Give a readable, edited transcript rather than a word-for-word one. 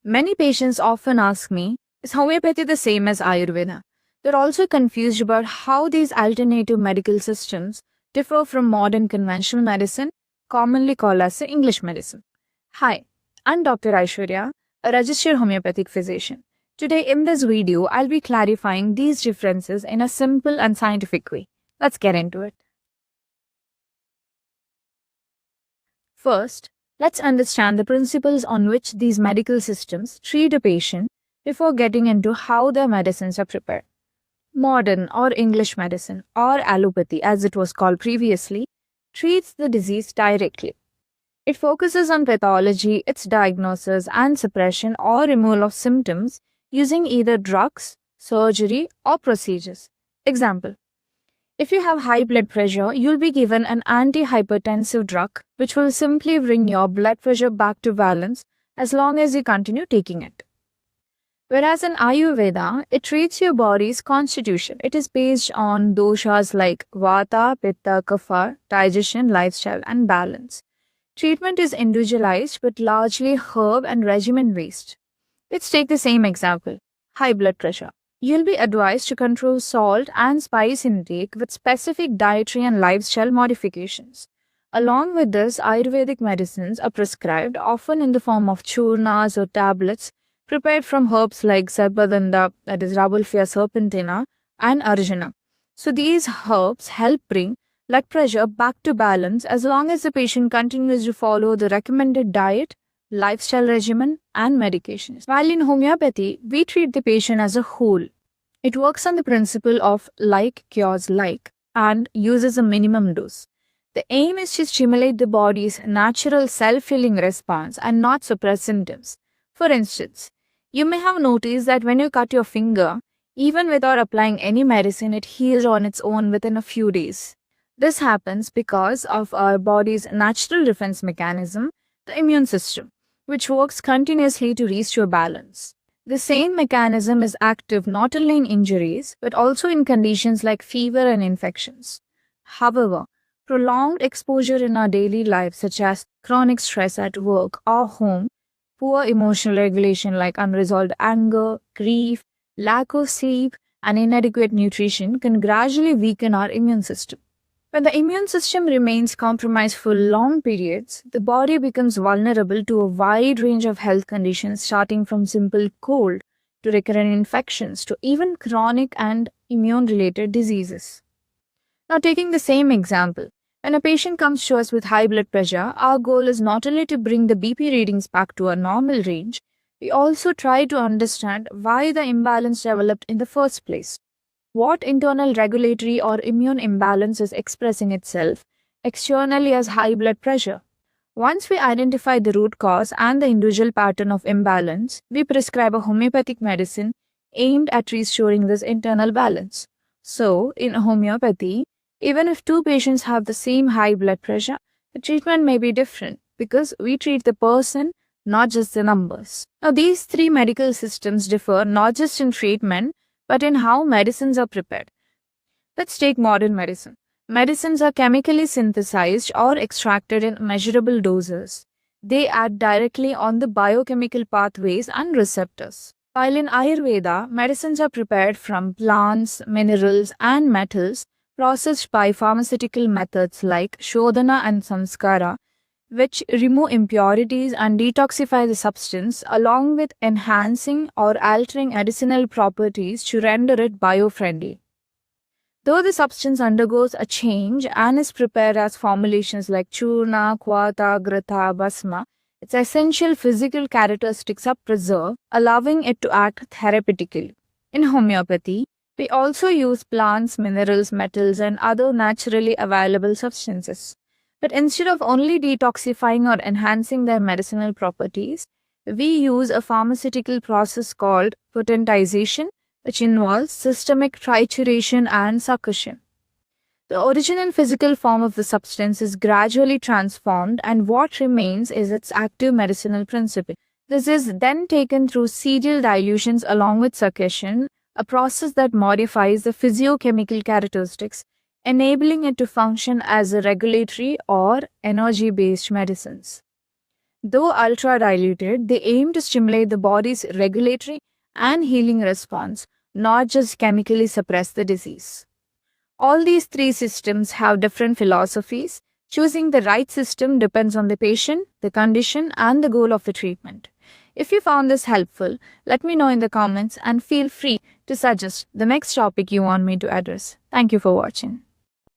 Many patients often ask me, is homeopathy the same as Ayurveda? They're also confused about how these alternative medical systems differ from modern conventional medicine, commonly called as the English medicine. Hi, I'm Dr. Aishwarya, a registered homeopathic physician. Today in this video, I'll be clarifying these differences in a simple and scientific way. Let's get into it. First, let's understand the principles on which these medical systems treat a patient before getting into how their medicines are prepared. Modern or English medicine, or allopathy as it was called previously, treats the disease directly. It focuses on pathology, its diagnosis, and suppression or removal of symptoms using either drugs, surgery, or procedures. Example: if you have high blood pressure, you'll be given an antihypertensive drug which will simply bring your blood pressure back to balance as long as you continue taking it. Whereas in Ayurveda, it treats your body's constitution. It is based on doshas like Vata, Pitta, Kapha, digestion, lifestyle, and balance. Treatment is individualized but largely herb and regimen based. Let's take the same example: high blood pressure. You'll be advised to control salt and spice intake with specific dietary and lifestyle modifications. Along with this, Ayurvedic medicines are prescribed often in the form of churnas or tablets prepared from herbs like Sarpadanda, that is Rauwolfia serpentina, and Arjuna. So these herbs help bring blood pressure back to balance as long as the patient continues to follow the recommended diet, lifestyle regimen, and medications. While in homeopathy, we treat the patient as a whole. It works on the principle of like cures like and uses a minimum dose. The aim is to stimulate the body's natural self-healing response and not suppress symptoms. For instance, you may have noticed that when you cut your finger, even without applying any medicine, it heals on its own within a few days. This happens because of our body's natural defense mechanism, the immune system, which works continuously to restore balance. The same mechanism is active not only in injuries but also in conditions like fever and infections. However, prolonged exposure in our daily life, such as chronic stress at work or home, poor emotional regulation like unresolved anger, grief, lack of sleep, and inadequate nutrition can gradually weaken our immune system. When the immune system remains compromised for long periods, the body becomes vulnerable to a wide range of health conditions, starting from simple cold to recurrent infections to even chronic and immune-related diseases. Now, taking the same example, when a patient comes to us with high blood pressure, our goal is not only to bring the BP readings back to a normal range, we also try to understand why the imbalance developed in the first place. What internal regulatory or immune imbalance is expressing itself externally as high blood pressure? Once we identify the root cause and the individual pattern of imbalance, we prescribe a homeopathic medicine aimed at restoring this internal balance. So, in homeopathy, even if two patients have the same high blood pressure, the treatment may be different because we treat the person, not just the numbers. Now, these three medical systems differ not just in treatment, but in how medicines are prepared. Let's take modern medicine. Medicines are chemically synthesized or extracted in measurable doses. They act directly on the biochemical pathways and receptors. While in Ayurveda, medicines are prepared from plants, minerals, and metals processed by pharmaceutical methods like Shodhana and Samskara, which remove impurities and detoxify the substance along with enhancing or altering medicinal properties to render it bio-friendly. Though the substance undergoes a change and is prepared as formulations like churna, kvata, gratha, bhasma, its essential physical characteristics are preserved, allowing it to act therapeutically. In homeopathy, we also use plants, minerals, metals, and other naturally available substances. But instead of only detoxifying or enhancing their medicinal properties, we use a pharmaceutical process called potentization, which involves systemic trituration and succussion. The original physical form of the substance is gradually transformed, and what remains is its active medicinal principle. This is then taken through serial dilutions along with succussion, a process that modifies the physiochemical characteristics, enabling it to function as a regulatory or energy-based medicines. Though ultra diluted, they aim to stimulate the body's regulatory and healing response, not just chemically suppress the disease. All these three systems have different philosophies. Choosing the right system depends on the patient, the condition, and the goal of the treatment. If you found this helpful, let me know in the comments and feel free to suggest the next topic you want me to address. Thank you for watching.